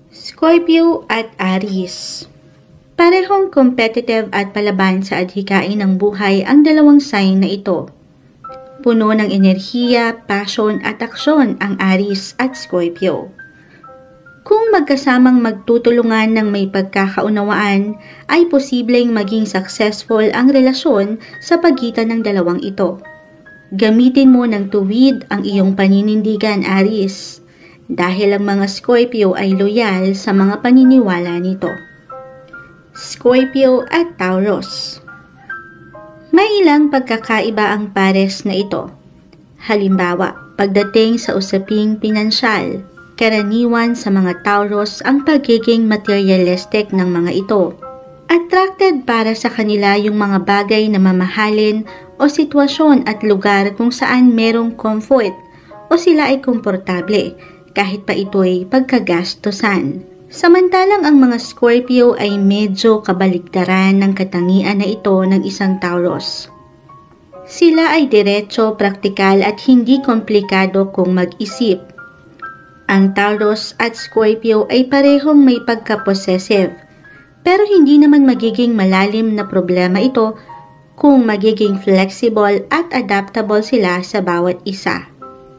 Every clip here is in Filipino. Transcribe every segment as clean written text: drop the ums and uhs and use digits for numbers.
Scorpio at Aries. Parehong competitive at palaban sa adhikain ng buhay ang dalawang sign na ito. Puno ng enerhiya, passion at aksyon ang Aries at Scorpio. Kung magkasamang magtutulungan ng may pagkakaunawaan, ay posibleng maging successful ang relasyon sa pagitan ng dalawang ito. Gamitin mo ng tuwid ang iyong paninindigan, Aries, dahil ang mga Scorpio ay loyal sa mga paniniwala nito. Scorpio at Taurus. May ilang pagkakaiba ang pares na ito. Halimbawa, pagdating sa usaping pinansyal, karaniwan sa mga Taurus ang pagiging materialistic ng mga ito. Attracted para sa kanila yung mga bagay na mamahalin o sitwasyon at lugar kung saan merong comfort o sila ay komportable kahit pa ito'y pagkagastusan. Samantalang ang mga Scorpio ay medyo kabaligtaran ng katangian na ito ng isang Taurus. Sila ay diretso, praktikal at hindi komplikado kung mag-isip. Ang Taurus at Scorpio ay parehong may pagka-possessive, pero hindi naman magiging malalim na problema ito kung magiging flexible at adaptable sila sa bawat isa.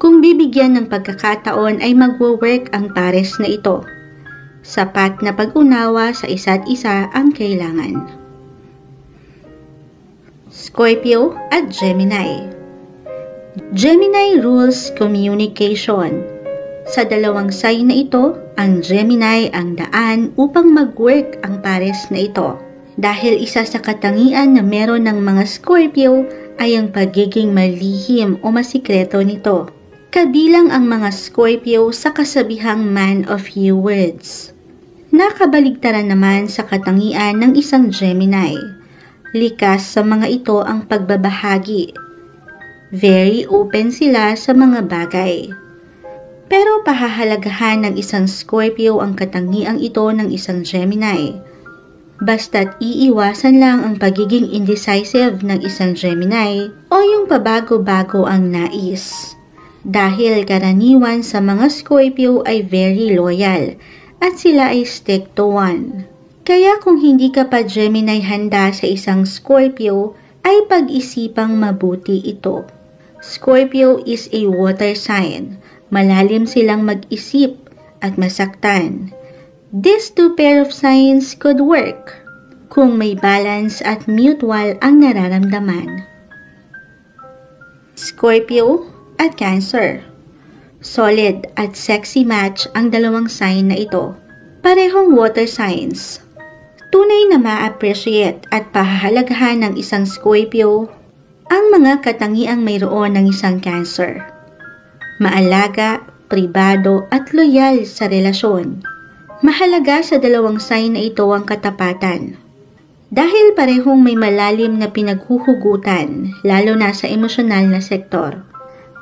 Kung bibigyan ng pagkakataon ay magwo-work ang pares na ito. Sapat na pag-unawa sa isa't isa ang kailangan. Scorpio at Gemini. Gemini rules communication. Sa dalawang sign na ito, ang Gemini ang daan upang mag-work ang pares na ito. Dahil isa sa katangian na meron ng mga Scorpio ay ang pagiging malihim o masikreto nito. Kabilang ang mga Scorpio sa kasabihang man of few words. Nakabaligtaran naman sa katangian ng isang Gemini. Likas sa mga ito ang pagbabahagi. Very open sila sa mga bagay. Pero pahahalagahan ng isang Scorpio ang katangiang ito ng isang Gemini. Basta't iiwasan lang ang pagiging indecisive ng isang Gemini o yung pabago-bago ang nais. Dahil karaniwan sa mga Scorpio ay very loyal at sila ay stick to one. Kaya kung hindi ka pa Gemini handa sa isang Scorpio, ay pag-isipang mabuti ito. Scorpio is a water sign. Malalim silang mag-isip at masaktan. These two pair of signs could work kung may balance at mutual ang nararamdaman. Scorpio at Cancer. Solid at sexy match ang dalawang sign na ito. Parehong water signs. Tunay na ma-appreciate at pahahalagahan ng isang Scorpio ang mga katangiang mayroon ng isang Cancer. Maalaga, pribado at loyal sa relasyon. Mahalaga sa dalawang sign na ito ang katapatan. Dahil parehong may malalim na pinaghuhugutan, lalo na sa emosyonal na sektor.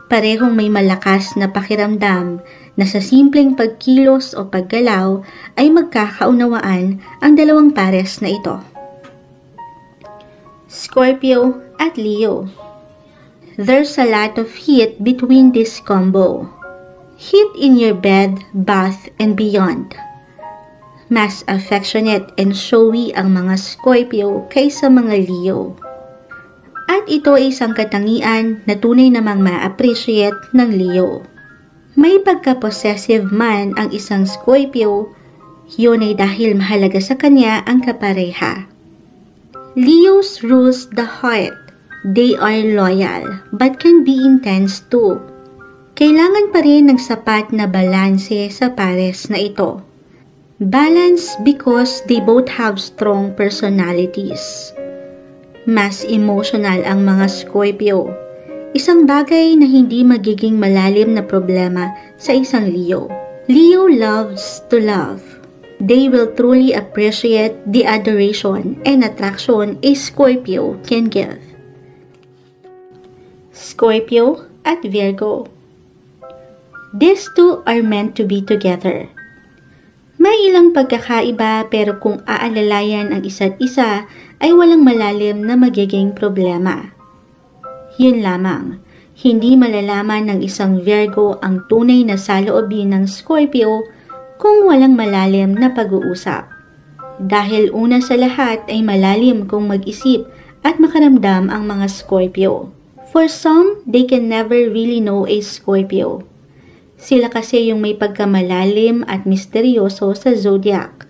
Parehong may malakas na pakiramdam na sa simpleng pagkilos o paggalaw ay magkakaunawaan ang dalawang pares na ito. Scorpio at Leo. There's a lot of heat between this combo. Heat in your bed, bath, and beyond. Mas affectionate and showy ang mga Scorpio kaysa mga Leo. At ito ay isang katangian na tunay namang ma-appreciate ng Leo. May pagka-possessive man ang isang Scorpio, yun ay dahil mahalaga sa kanya ang kapareha. Leos rules the heart. They are loyal, but can be intense too. Kailangan pa rin ng sapat na balanse sa pares na ito. Balance because they both have strong personalities. Mas emotional ang mga Scorpio. Isang bagay na hindi magiging malalim na problema sa isang Leo. Leo loves to love. They will truly appreciate the adoration and attraction a Scorpio can give. Scorpio at Virgo. These two are meant to be together. May ilang pagkakaiba pero kung aalalayan ang isa't isa ay walang malalim na magiging problema. Yun lamang, hindi malalaman ng isang Virgo ang tunay na saloobin ng Scorpio kung walang malalim na pag-uusap. Dahil una sa lahat ay malalim kung mag-isip at makaramdam ang mga Scorpio. For some, they can never really know a Scorpio. Sila kasi yung may pagkamalalim at misteryoso sa zodiac.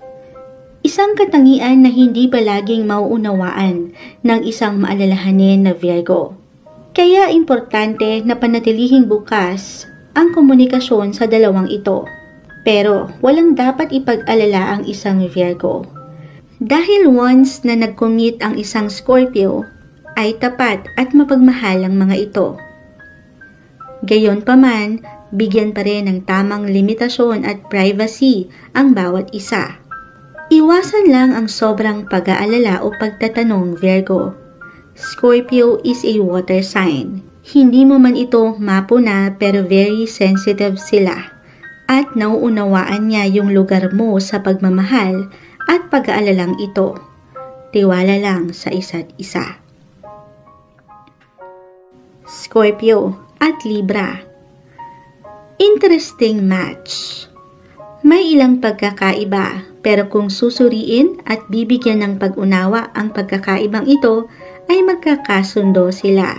Isang katangian na hindi palaging mauunawaan ng isang maalalahanin na Virgo. Kaya importante na panatilihing bukas ang komunikasyon sa dalawang ito. Pero walang dapat ipag-alala ang isang Virgo. Dahil once na nag-commit ang isang Scorpio, ay tapat at mapagmahal ang mga ito. Gayunpaman, bigyan pa rin ng tamang limitasyon at privacy ang bawat isa. Iwasan lang ang sobrang pag-aalala o pagtatanong, Virgo. Scorpio is a water sign. Hindi mo man ito mapuna pero very sensitive sila at nauunawaan niya yung lugar mo sa pagmamahal at pag-aalalang ito. Tiwala lang sa isa't isa. Scorpio at Libra. Interesting match. May ilang pagkakaiba pero kung susuriin at bibigyan ng pag-unawa ang pagkakaibang ito, ay magkakasundo sila.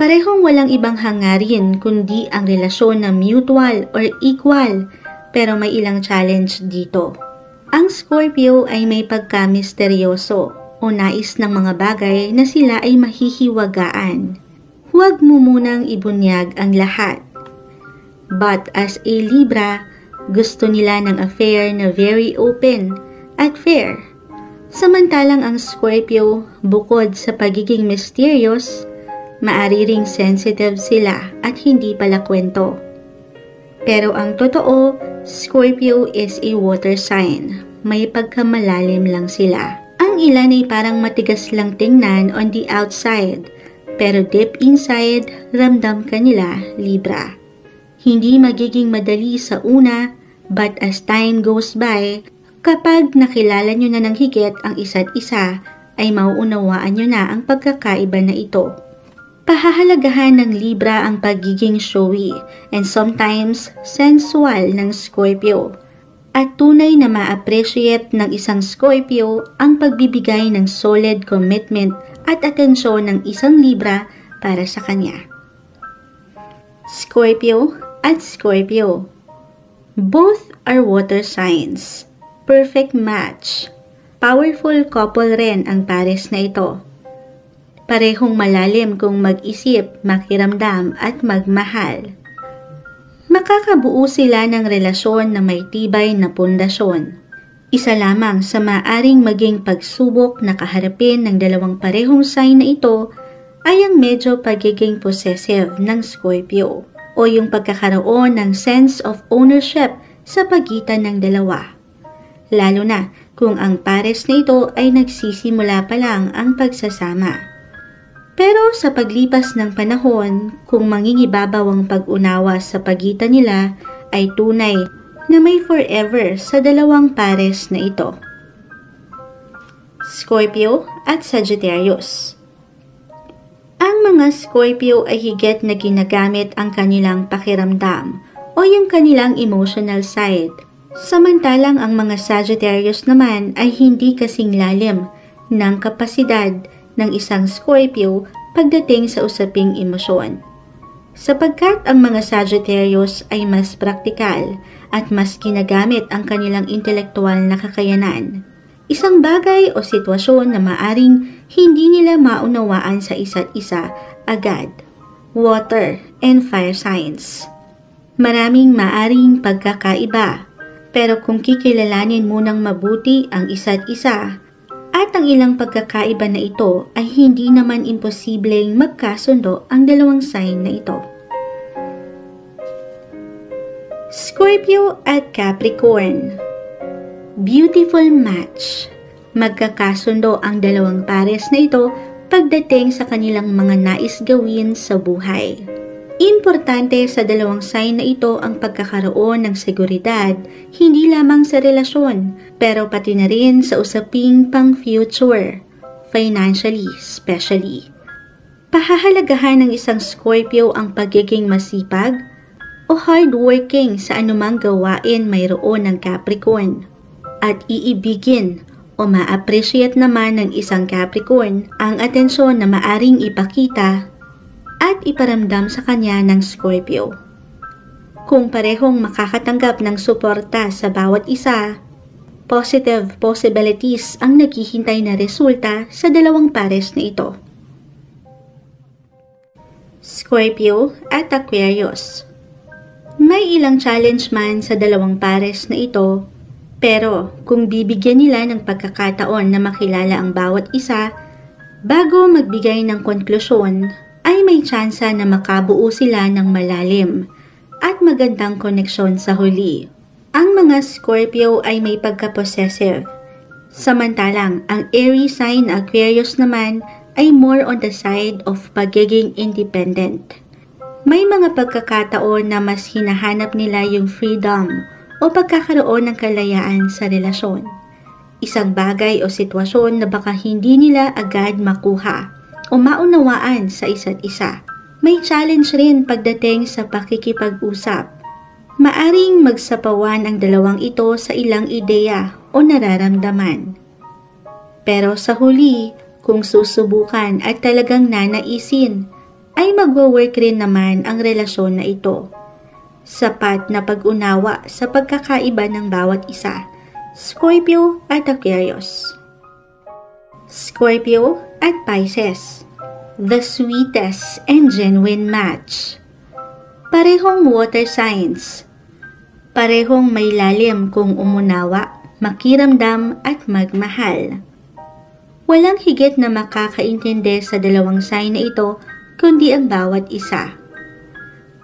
Parehong walang ibang hangarin kundi ang relasyon na mutual or equal, pero may ilang challenge dito. Ang Scorpio ay may pagka-misteryoso o nais ng mga bagay na sila ay mahihiwagaan. Huwag mo munang ibunyag ang lahat. But as a Libra, gusto nila ng affair na very open at fair. Samantalang ang Scorpio, bukod sa pagiging mysterious, maari ring sensitive sila at hindi pala kwento. Pero ang totoo, Scorpio is a water sign. May pagkamalalim lang sila. Ang ilan ay parang matigas lang tingnan on the outside, pero deep inside, ramdam ka nila, Libra. Hindi magiging madali sa una, but as time goes by, kapag nakilala nyo na ng higit ang isa't isa, ay mauunawaan nyo na ang pagkakaiba na ito. Pahahalagahan ng Libra ang pagiging showy and sometimes sensual ng Scorpio. At tunay na ma-appreciate ng isang Scorpio ang pagbibigay ng solid commitment at atensyon ng isang Libra para sa kanya. Scorpio at Scorpio. Both are water signs. Perfect match. Powerful couple rin ang pares na ito. Parehong malalim kung mag-isip, makiramdam at magmahal. Makakabuo sila ng relasyon na may tibay na pundasyon. Isa lamang sa maaring maging pagsubok na kaharapin ng dalawang parehong sign na ito ay ang medyo pagiging possessive ng Scorpio o yung pagkakaroon ng sense of ownership sa pagitan ng dalawa. Lalo na kung ang pares na ito ay nagsisimula pa lang ang pagsasama. Pero sa paglipas ng panahon, kung mangingibabaw ang pag-unawa sa pagitan nila, ay tunay na may forever sa dalawang pares na ito. Scorpio at Sagittarius. Ang mga Scorpio ay higit na ginagamit ang kanilang pakiramdam o yung kanilang emotional side. Samantalang ang mga Sagittarius naman ay hindi kasing lalim ng kapasidad ng isang Scorpio pagdating sa usaping emosyon. Sapagkat ang mga Sagittarius ay mas praktikal at mas ginagamit ang kanilang intelektual na kakayanan. Isang bagay o sitwasyon na maaring hindi nila maunawaan sa isa't isa agad. Water and fire signs. Maraming maaring pagkakaiba, pero kung kikilalanin mo ng mabuti ang isa't isa, at ang ilang pagkakaiba na ito ay hindi naman imposibleng magkasundo ang dalawang sign na ito. Scorpio at Capricorn. Beautiful match. Magkakasundo ang dalawang pares na ito pagdating sa kanilang mga nais gawin sa buhay. Importante sa dalawang sign na ito ang pagkakaroon ng seguridad, hindi lamang sa relasyon, pero pati na rin sa usaping pang-future, financially especially. Pahahalagahan ng isang Scorpio ang pagiging masipag, o hardworking sa anumang gawain mayroon ng Capricorn. At iibigin o ma-appreciate naman ng isang Capricorn ang atensyon na maaring ipakita at iparamdam sa kanya ng Scorpio. Kung parehong makakatanggap ng suporta sa bawat isa, positive possibilities ang naghihintay na resulta sa dalawang pares na ito. Scorpio at Aquarius. May ilang challenge man sa dalawang pares na ito, pero kung bibigyan nila ng pagkakataon na makilala ang bawat isa, bago magbigay ng konklusyon, ay may tsansa na makabuo sila ng malalim at magandang koneksyon sa huli. Ang mga Scorpio ay may pagka-possessive, samantalang ang Aries sign na Aquarius naman ay more on the side of pagiging independent. May mga pagkakataon na mas hinahanap nila yung freedom o pagkakaroon ng kalayaan sa relasyon. Isang bagay o sitwasyon na baka hindi nila agad makuha o maunawaan sa isa't isa. May challenge rin pagdating sa pakikipag-usap. Maaring magsapawan ang dalawang ito sa ilang ideya o nararamdaman. Pero sa huli, kung susubukan at talagang nanaisin, ay magwo-work rin naman ang relasyon na ito. Sapat na pag-unawa sa pagkakaiba ng bawat isa, Scorpio at Aquarius. Scorpio at Pisces. The sweetest and genuine match. Parehong water signs. Parehong may lalim kung umunawa, makiramdam at magmahal. Walang higit na makakaintindi sa dalawang sign na ito kundi ang bawat isa.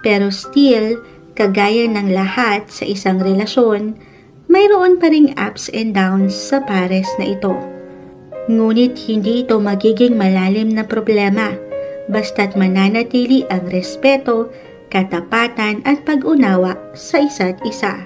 Pero still, kagaya ng lahat sa isang relasyon, mayroon pa ring ups and downs sa pares na ito. Ngunit hindi ito magiging malalim na problema, basta't mananatili ang respeto, katapatan at pag-unawa sa isa't isa.